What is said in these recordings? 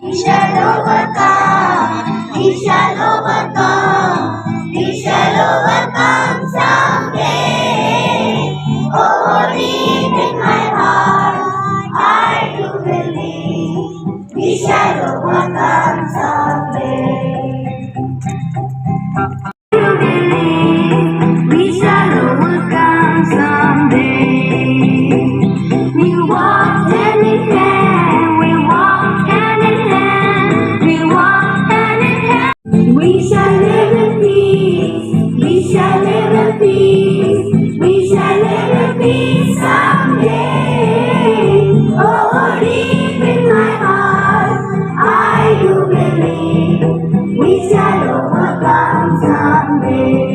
We shall overcome. We shall overcome. We shall overcome someday. Oh, deep in my heart, I do believe we shall overcome someday. We shall overcome someday. We walk hand in hand. We walk hand in hand. We walk hand in hand. We shall live in peace. We shall live in peace. We shall live in peace someday. Oh, deep in my heart, I do believe we shall overcome someday.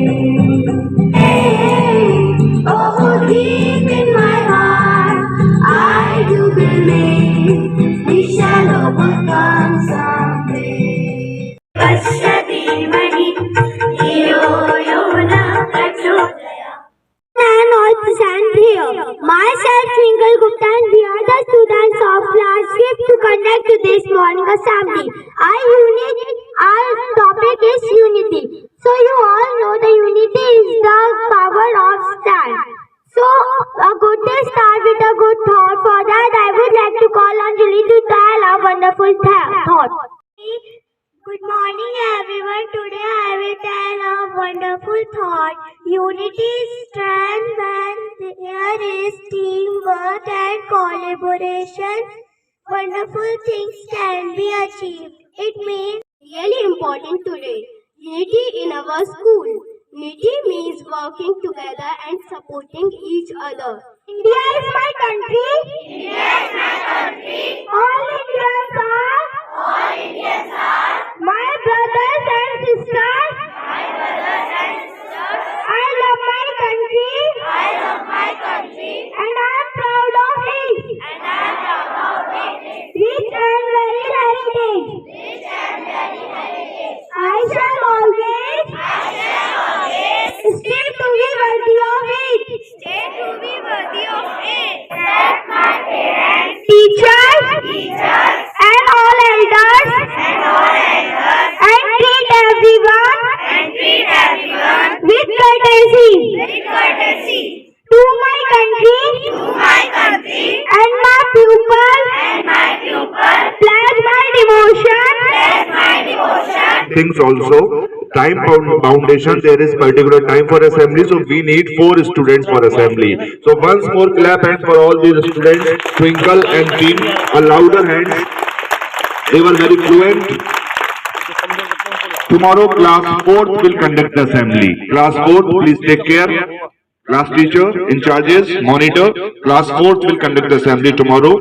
Oh, deep in my heart, I do believe we shall overcome someday. Pashati Mani, Yo Yona Prachodaya. And all present here. Myself, Twinkle Gupta, and we are the students of class 5th to conduct this morning assembly. Our topic is unity. So you all know the unity is the power of stand. So a good day start with a good thought. For that, I would like to call on Julie to tell a wonderful thought. Good morning everyone. Today I will tell a wonderful thought. Unity is strength when there is teamwork and collaboration. Wonderful things can be achieved. It means really important today. Unity in our school. Unity means working together and supporting each other. India is my country. India is my country. All Indians are. All Indians are. My brothers and sisters. My brothers and sisters. I love my country. I love my country. And I am proud of it. And I am proud of it. Rich and very heritage. Rich and very heritage. I shall always. I shall always. Stay to be worthy of it. Stay to be worthy of it. Respect my parents. Teachers. Teachers. And all elders. And all elders. And treat everyone. And treat everyone. With courtesy. With courtesy. To my country. To my country. And my pupil. And my pupil. Pledge my devotion. Pledge my devotion. Things also. Time foundation, there is particular time for assembly, so we need 4 students for assembly. So once more clap and for all these students, Twinkle and team, a louder hand. They were very fluent. Tomorrow class 4th will conduct the assembly. Class 4th, please take care. Class teacher, in charges, monitor. Class 4th will conduct the assembly tomorrow.